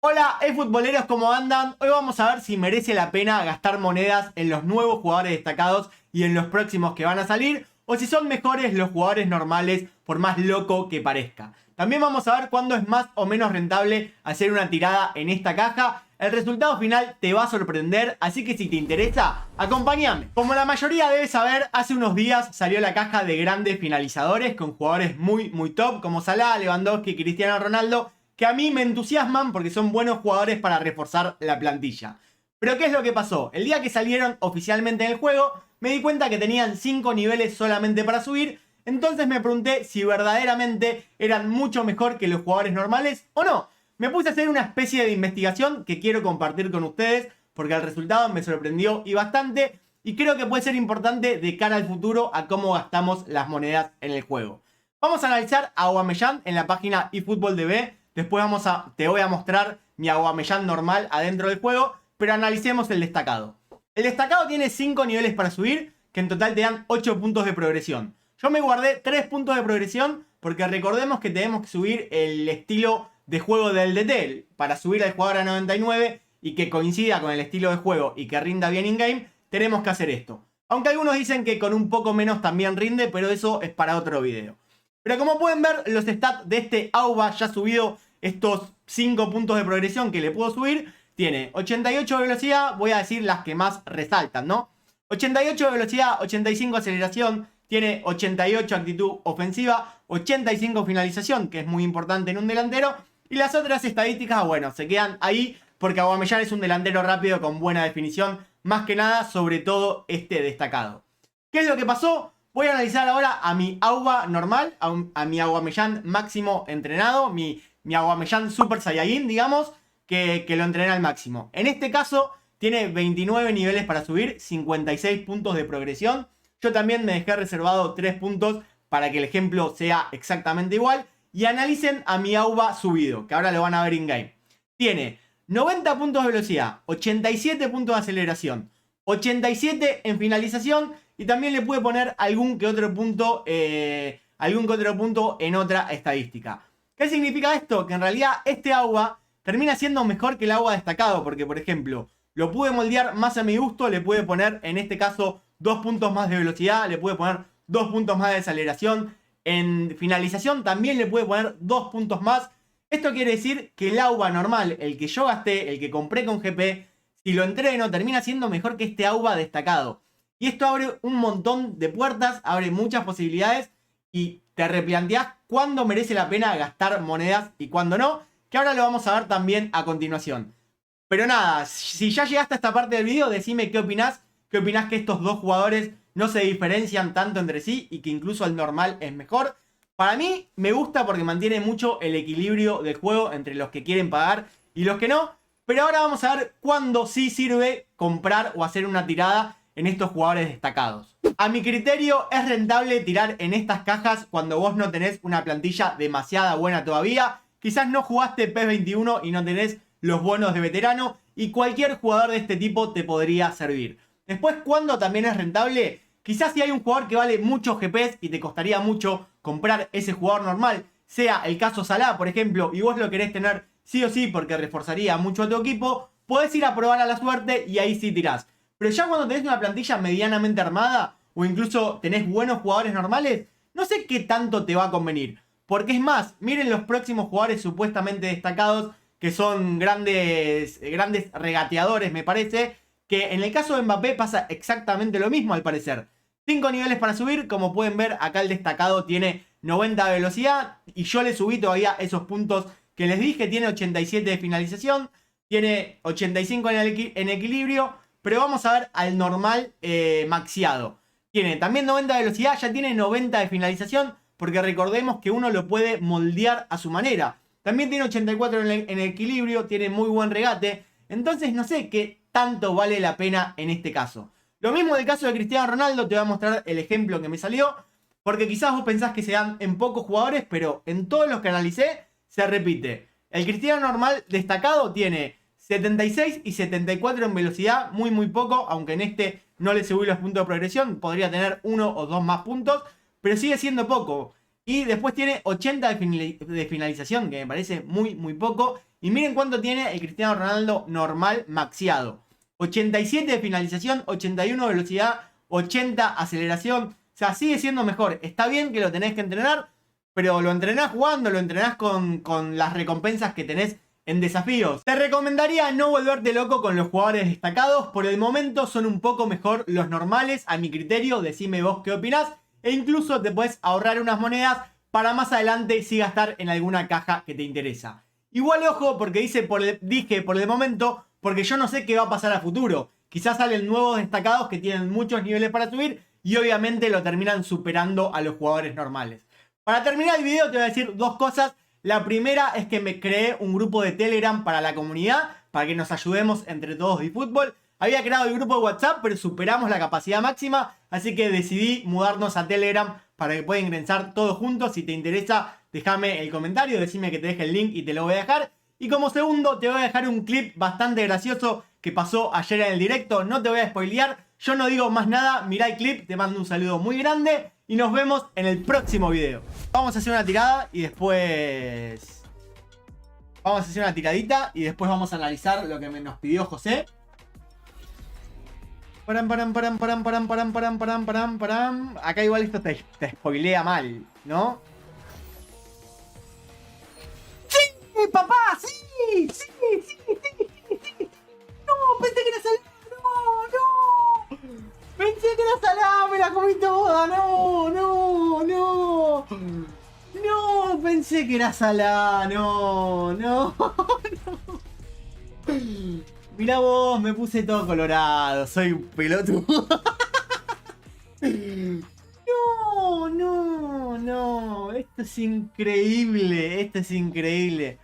Hola, futboleros, ¿cómo andan? Hoy vamos a ver si merece la pena gastar monedas en los nuevos jugadores destacados y en los próximos que van a salir, o si son mejores los jugadores normales, por más loco que parezca. También vamos a ver cuándo es más o menos rentable hacer una tirada en esta caja. El resultado final te va a sorprender, así que si te interesa, acompáñame. Como la mayoría debe saber, hace unos días salió la caja de grandes finalizadores con jugadores muy top como Salah, Lewandowski, Cristiano Ronaldo, que a mí me entusiasman porque son buenos jugadores para reforzar la plantilla. Pero ¿qué es lo que pasó? El día que salieron oficialmente en el juego, me di cuenta que tenían 5 niveles solamente para subir. Entonces me pregunté si verdaderamente eran mucho mejor que los jugadores normales o no. Me puse a hacer una especie de investigación que quiero compartir con ustedes porque el resultado me sorprendió y bastante. Y creo que puede ser importante de cara al futuro a cómo gastamos las monedas en el juego. Vamos a analizar a Aubameyang en la página eFootballDB. Después te voy a mostrar mi Aubameyang normal adentro del juego, pero analicemos el destacado. El destacado tiene 5 niveles para subir, que en total te dan 8 puntos de progresión. Yo me guardé 3 puntos de progresión porque recordemos que tenemos que subir el estilo de juego del DT. Para subir al jugador a 99 y que coincida con el estilo de juego y que rinda bien in-game, tenemos que hacer esto. Aunque algunos dicen que con un poco menos también rinde, pero eso es para otro video. Pero como pueden ver, los stats de este Auba ya subido estos 5 puntos de progresión que le puedo subir. Tiene 88 de velocidad, voy a decir las que más resaltan, ¿no? 88 de velocidad, 85 aceleración, tiene 88 actitud ofensiva, 85 finalización, que es muy importante en un delantero. Y las otras estadísticas, bueno, se quedan ahí porque Aubameyang es un delantero rápido con buena definición. Más que nada, sobre todo este destacado. ¿Qué es lo que pasó? Voy a analizar ahora a mi Auba normal, a mi Aubameyang máximo entrenado, mi Aubameyang Super Saiyajin, digamos, que lo entrena al máximo. En este caso, tiene 29 niveles para subir, 56 puntos de progresión. Yo también me dejé reservado 3 puntos para que el ejemplo sea exactamente igual. Y analicen a mi Auba subido, que ahora lo van a ver in-game. Tiene 90 puntos de velocidad, 87 puntos de aceleración, 87 en finalización. Y también le pude poner algún que otro punto en otra estadística. ¿Qué significa esto? Que en realidad este Auba termina siendo mejor que el Auba destacado. Porque, por ejemplo, lo pude moldear más a mi gusto. Le pude poner, en este caso, 2 puntos más de velocidad. Le pude poner 2 puntos más de aceleración. En finalización también le pude poner 2 puntos más. Esto quiere decir que el Auba normal, el que yo gasté, el que compré con GP, si lo entreno, termina siendo mejor que este Auba destacado. Y esto abre un montón de puertas, abre muchas posibilidades y te replanteás cuándo merece la pena gastar monedas y cuándo no, que ahora lo vamos a ver también a continuación. Pero nada, si ya llegaste a esta parte del video, decime qué opinás que estos dos jugadores no se diferencian tanto entre sí y que incluso el normal es mejor. Para mí me gusta porque mantiene mucho el equilibrio del juego entre los que quieren pagar y los que no. Pero ahora vamos a ver cuándo sí sirve comprar o hacer una tirada en estos jugadores destacados. A mi criterio es rentable tirar en estas cajas cuando vos no tenés una plantilla demasiado buena todavía. Quizás no jugaste PES 21 y no tenés los bonos de veterano y cualquier jugador de este tipo te podría servir. Después, ¿cuándo también es rentable? Quizás si hay un jugador que vale muchos GPs y te costaría mucho comprar ese jugador normal, sea el caso Salah, por ejemplo, y vos lo querés tener sí o sí porque reforzaría mucho a tu equipo, podés ir a probar a la suerte y ahí sí tirás. Pero ya cuando tenés una plantilla medianamente armada o incluso tenés buenos jugadores normales, no sé qué tanto te va a convenir. Porque es más, miren los próximos jugadores supuestamente destacados que son grandes regateadores, me parece. Que en el caso de Mbappé pasa exactamente lo mismo al parecer. 5 niveles para subir, como pueden ver acá el destacado tiene 90 de velocidad. Y yo le subí todavía esos puntos que les dije, tiene 87 de finalización, tiene 85 en equilibrio. Pero vamos a ver al normal maxiado. Tiene también 90 de velocidad, ya tiene 90 de finalización. Porque recordemos que uno lo puede moldear a su manera. También tiene 84 en equilibrio, tiene muy buen regate. Entonces no sé qué tanto vale la pena en este caso. Lo mismo del caso de Cristiano Ronaldo, te voy a mostrar el ejemplo que me salió. Porque quizás vos pensás que se dan en pocos jugadores, pero en todos los que analicé se repite. El Cristiano normal destacado tiene 76 y 74 en velocidad, muy poco, aunque en este no le subí los puntos de progresión, podría tener 1 o 2 más puntos, pero sigue siendo poco. Y después tiene 80 de finalización, que me parece muy, muy poco. Y miren cuánto tiene el Cristiano Ronaldo normal maxiado. 87 de finalización, 81 de velocidad, 80 aceleración. O sea, sigue siendo mejor. Está bien que lo tenés que entrenar, pero lo entrenás jugando, lo entrenás con las recompensas que tenés en desafíos. Te recomendaría no volverte loco con los jugadores destacados. Por el momento son un poco mejor los normales, a mi criterio. Decime vos qué opinás. E incluso te puedes ahorrar unas monedas para más adelante si gastar en alguna caja que te interesa. Igual ojo, porque dije por el momento, porque yo no sé qué va a pasar a futuro. Quizás salen nuevos destacados que tienen muchos niveles para subir y obviamente lo terminan superando a los jugadores normales. Para terminar el video te voy a decir dos cosas. La primera es que me creé un grupo de Telegram para la comunidad, para que nos ayudemos entre todos de fútbol. Había creado el grupo de WhatsApp, pero superamos la capacidad máxima, así que decidí mudarnos a Telegram para que puedan ingresar todos juntos. Si te interesa, déjame el comentario, decime que te deje el link y te lo voy a dejar. Y como segundo, te voy a dejar un clip bastante gracioso que pasó ayer en el directo. No te voy a spoilear, yo no digo más nada, mirá el clip, te mando un saludo muy grande y nos vemos en el próximo video. Vamos a hacer una tirada y después... Vamos a hacer una tiradita y después vamos a analizar lo que nos pidió José. Acá igual esto te spoilea mal, ¿no? ¡Sí, papá! ¡Sí! ¡Sí! ¡Sí! ¡Sí! ¡No! Pensé que era salada. ¡No! ¡No! Pensé que era salada, me la comí toda. ¡No! ¡No! ¡No! ¡No! Pensé que era salada. ¡No! ¡No! Mirá vos, me puse todo colorado. Soy un pelotudo. No, no, no. Esto es increíble. Esto es increíble.